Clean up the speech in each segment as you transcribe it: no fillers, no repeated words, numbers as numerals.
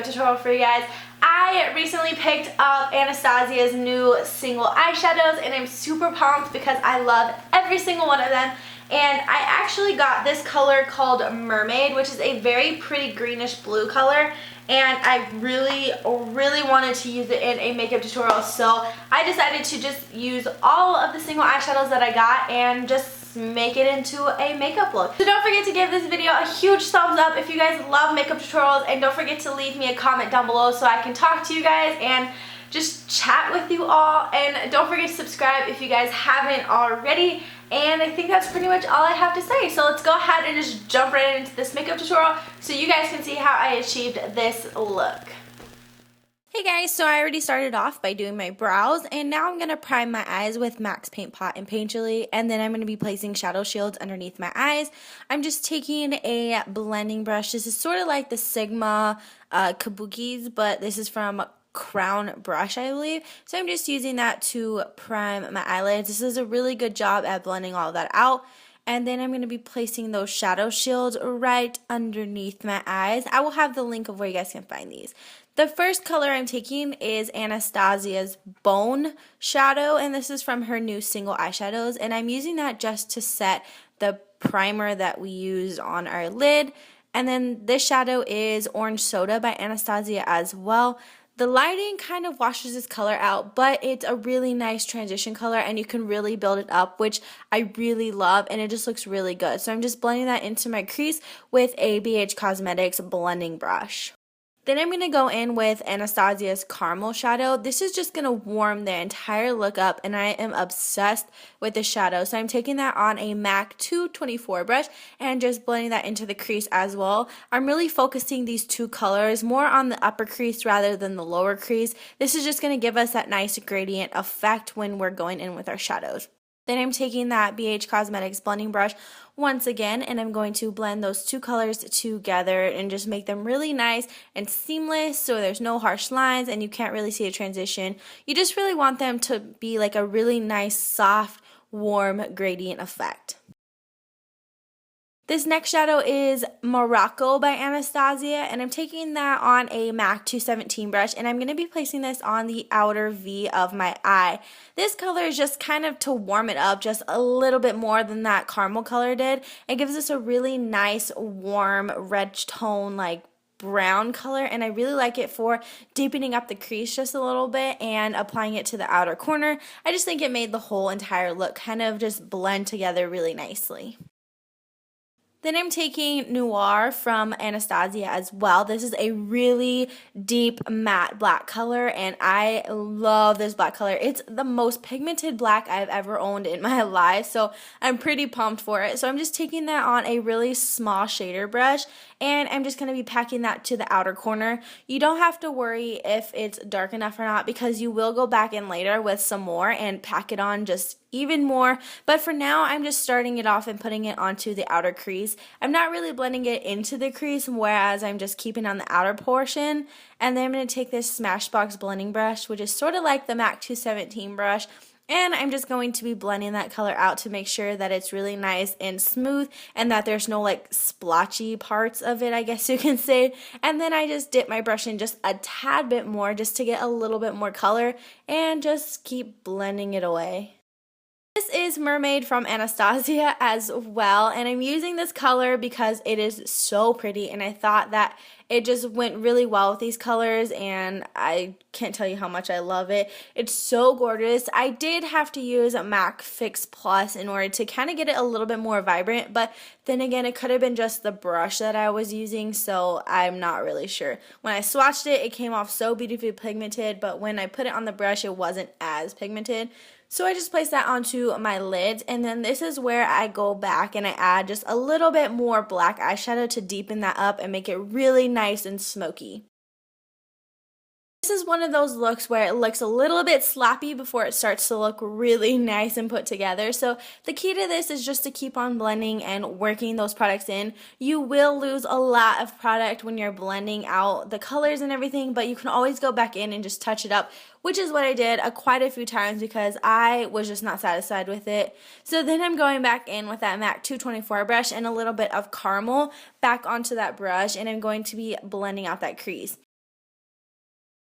tutorial for you guys. I recently picked up Anastasia's new single eyeshadows and I'm super pumped because I love every single one of them. And I actually got this color called Mermaid, which is a very pretty greenish blue color. And I really wanted to use it in a makeup tutorial, so I decided to just use all of the single eyeshadows that I got and just make it into a makeup look. So don't forget to give this video a huge thumbs up if you guys love makeup tutorials, and don't forget to leave me a comment down below so I can talk to you guys and just chat with you all. And don't forget to subscribe if you guys haven't already. And I think that's pretty much all I have to say. So let's go ahead and just jump right into this makeup tutorial so you guys can see how I achieved this look. Hey guys, so I already started off by doing my brows, and now I'm going to prime my eyes with MAC's Paint Pot and Paint Jelly, and then I'm going to be placing shadow shields underneath my eyes. I'm just taking a blending brush. This is sort of like the Sigma Kabukis, but this is from Crown brush, I believe. So I'm just using that to prime my eyelids. This is a really good job at blending all of that out. And then I'm going to be placing those shadow shields right underneath my eyes. I will have the link of where you guys can find these. The first color I'm taking is Anastasia's Bone Shadow, and this is from her new single eyeshadows. And I'm using that just to set the primer that we use on our lid. And then this shadow is Orange Soda by Anastasiya as well. The lighting kind of washes this color out, but it's a really nice transition color and you can really build it up, which I really love, and it just looks really good. So I'm just blending that into my crease with a BH Cosmetics blending brush. Then I'm going to go in with Anastasia's Caramel Shadow. This is just going to warm the entire look up, and I am obsessed with the shadow. So I'm taking that on a MAC 224 brush and just blending that into the crease as well. I'm really focusing these two colors more on the upper crease rather than the lower crease. This is just going to give us that nice gradient effect when we're going in with our shadows. Then I'm taking that BH Cosmetics blending brush once again, and I'm going to blend those two colors together and just make them really nice and seamless so there's no harsh lines and you can't really see a transition. You just really want them to be like a really nice, soft, warm gradient effect. This next shadow is Morocco by Anastasiya, and I'm taking that on a MAC 217 brush, and I'm going to be placing this on the outer V of my eye. This color is just kind of to warm it up just a little bit more than that caramel color did. It gives us a really nice, warm, red tone, like brown color, and I really like it for deepening up the crease just a little bit and applying it to the outer corner. I just think it made the whole entire look kind of just blend together really nicely. Then I'm taking Noir from Anastasiya as well. This is a really deep matte black color, and I love this black color. It's the most pigmented black I've ever owned in my life, so I'm pretty pumped for it. So I'm just taking that on a really small shader brush, and I'm just going to be packing that to the outer corner. You don't have to worry if it's dark enough or not, because you will go back in later with some more and pack it on just even more, but for now I'm just starting it off and putting it onto the outer crease. I'm not really blending it into the crease, whereas I'm just keeping on the outer portion. And then I'm going to take this Smashbox blending brush, which is sort of like the MAC 217 brush, and I'm just going to be blending that color out to make sure that it's really nice and smooth and that there's no like splotchy parts of it, I guess you can say. And then I just dip my brush in just a tad bit more just to get a little bit more color and just keep blending it away. This is Mermaid from Anastasiya as well, and I'm using this color because it is so pretty, and I thought that it just went really well with these colors, and I can't tell you how much I love it. It's so gorgeous. I did have to use a MAC Fix Plus in order to kind of get it a little bit more vibrant, but then again, it could have been just the brush that I was using, so I'm not really sure. When I swatched it, it came off so beautifully pigmented, but when I put it on the brush, it wasn't as pigmented. So I just placed that onto my lids, and then this is where I go back and I add just a little bit more black eyeshadow to deepen that up and make it really nice and smoky. This is one of those looks where it looks a little bit sloppy before it starts to look really nice and put together. So the key to this is just to keep on blending and working those products in. You will lose a lot of product when you're blending out the colors and everything, but you can always go back in and just touch it up, which is what I did quite a few times because I was just not satisfied with it. So then I'm going back in with that MAC 224 brush and a little bit of caramel back onto that brush, and I'm going to be blending out that crease.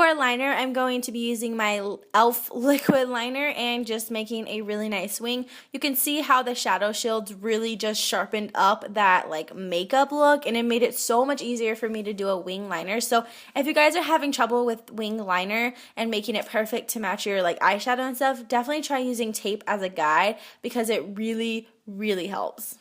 For liner, I'm going to be using my e.l.f. liquid liner and just making a really nice wing. You can see how the shadow shields really just sharpened up that like makeup look, and it made it so much easier for me to do a wing liner. So if you guys are having trouble with wing liner and making it perfect to match your like eyeshadow and stuff, definitely try using tape as a guide because it really helps.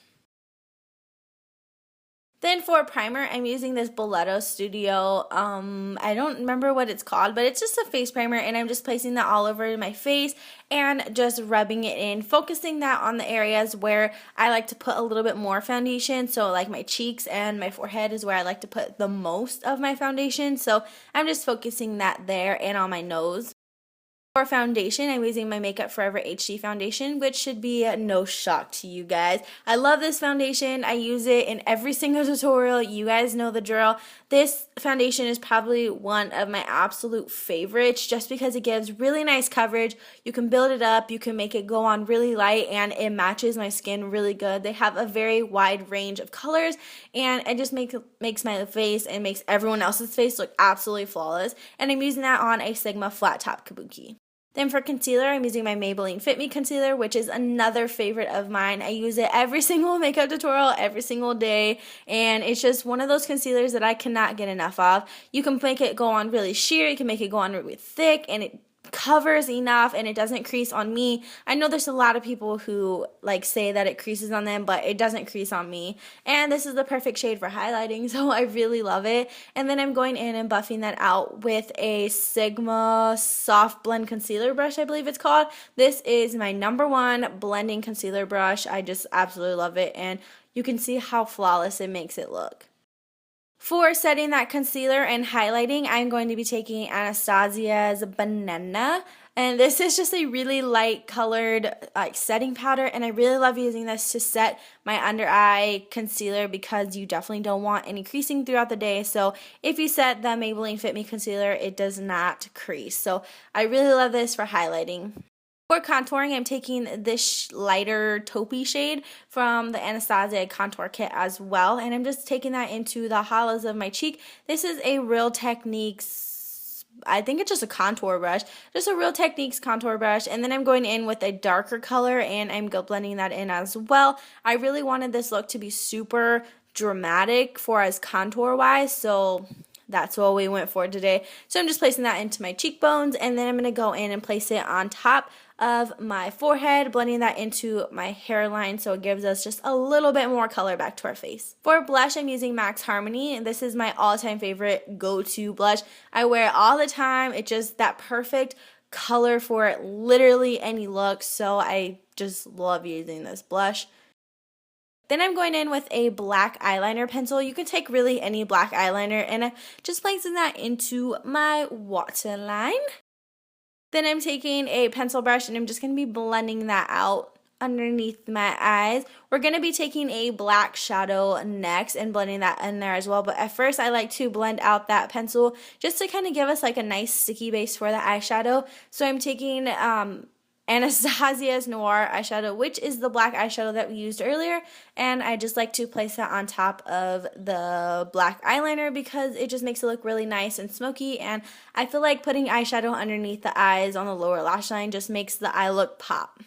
Then for primer, I'm using this Belleto Studio, I don't remember what it's called, but it's just a face primer, and I'm just placing that all over my face and just rubbing it in, focusing that on the areas where I like to put a little bit more foundation. So like my cheeks and my forehead is where I like to put the most of my foundation. So I'm just focusing that there and on my nose. For foundation, I'm using my Makeup Forever HD foundation, which should be no shock to you guys. I love this foundation. I use it in every single tutorial. You guys know the drill. This foundation is probably one of my absolute favorites just because it gives really nice coverage. You can build it up, you can make it go on really light, and it matches my skin really good. They have a very wide range of colors, and it just makes my face and makes everyone else's face look absolutely flawless. And I'm using that on a Sigma flat top kabuki. Then for concealer, I'm using my Maybelline Fit Me concealer, which is another favorite of mine. I use it every single makeup tutorial, every single day, and it's just one of those concealers that I cannot get enough of. You can make it go on really sheer, you can make it go on really thick, and it covers enough and it doesn't crease on me. I know there's a lot of people who like say that it creases on them, but it doesn't crease on me. And this is the perfect shade for highlighting, so I really love it. And then I'm going in and buffing that out with a Sigma Soft Blend Concealer Brush, I believe it's called. This is my #1 blending concealer brush. I just absolutely love it, and you can see how flawless it makes it look. For setting that concealer and highlighting, I'm going to be taking Anastasia's Banana, and this is just a really light colored like setting powder, and I really love using this to set my under eye concealer because you definitely don't want any creasing throughout the day. So if you set the Maybelline Fit Me concealer, it does not crease. So I really love this for highlighting. For contouring, I'm taking this lighter taupey shade from the Anastasia contour kit as well, and I'm just taking that into the hollows of my cheek. This is a Real Techniques, I think it's just a contour brush, just a Real Techniques contour brush, and then I'm going in with a darker color and I'm blending that in as well. I really wanted this look to be super dramatic for as contour wise, so that's what we went for today. So I'm just placing that into my cheekbones, and then I'm going to go in and place it on top of my forehead, blending that into my hairline so it gives us just a little bit more color back to our face. For blush, I'm using Max Harmony, and this is my all-time favorite go-to blush. I wear it all the time. It's just that perfect color for literally any look, so I just love using this blush. Then I'm going in with a black eyeliner pencil. You can take really any black eyeliner, and I'm just placing that into my waterline. Then I'm taking a pencil brush and I'm just going to be blending that out underneath my eyes. We're going to be taking a black shadow next and blending that in there as well. But at first I like to blend out that pencil just to kind of give us like a nice sticky base for the eyeshadow. So I'm taking Anastasia's Noir eyeshadow, which is the black eyeshadow that we used earlier, and I just like to place that on top of the black eyeliner because it just makes it look really nice and smoky, and I feel like putting eyeshadow underneath the eyes on the lower lash line just makes the eye look pop.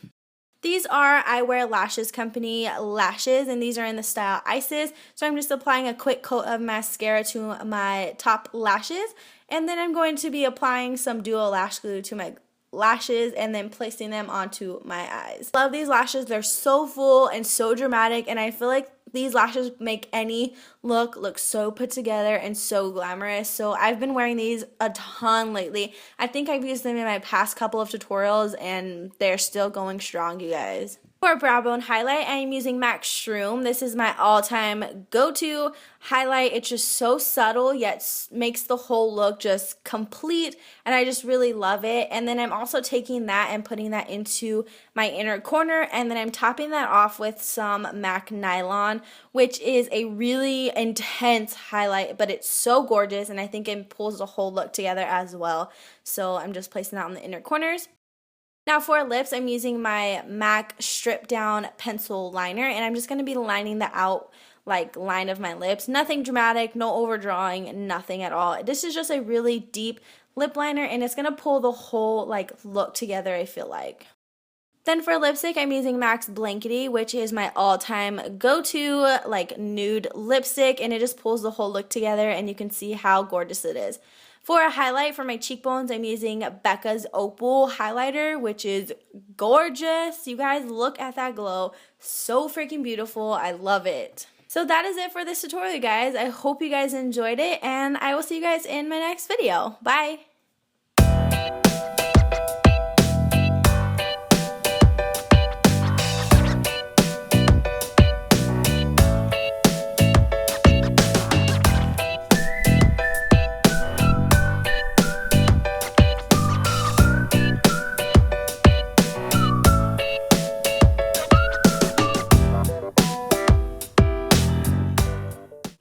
These are Eyewear Lashes Company lashes, and these are in the style Isis, so I'm just applying a quick coat of mascara to my top lashes, and then I'm going to be applying some Duo Lash Glue to my lashes and then placing them onto my eyes. Love these lashes. They're so full and so dramatic, and I feel like these lashes make any look so put together and so glamorous. So I've been wearing these a ton lately. I think I've used them in my past couple of tutorials and they're still going strong, you guys. For brow bone highlight, I am using MAC Shroom. This is my all-time go-to highlight. It's just so subtle, yet makes the whole look just complete, and I just really love it. And then I'm also taking that and putting that into my inner corner, and then I'm topping that off with some MAC Nylon, which is a really intense highlight, but it's so gorgeous, and I think it pulls the whole look together as well. So I'm just placing that on the inner corners. Now for lips, I'm using my MAC Strip Down Pencil Liner, and I'm just going to be lining the line of my lips. Nothing dramatic, no overdrawing, nothing at all. This is just a really deep lip liner, and it's going to pull the whole like look together, I feel like. Then for lipstick, I'm using MAC's Blankety, which is my all-time go-to like nude lipstick, and it just pulls the whole look together, and you can see how gorgeous it is. For a highlight for my cheekbones, I'm using Becca's Opal highlighter, which is gorgeous. You guys, look at that glow. So freaking beautiful. I love it. So that is it for this tutorial, guys. I hope you guys enjoyed it, and I will see you guys in my next video. Bye!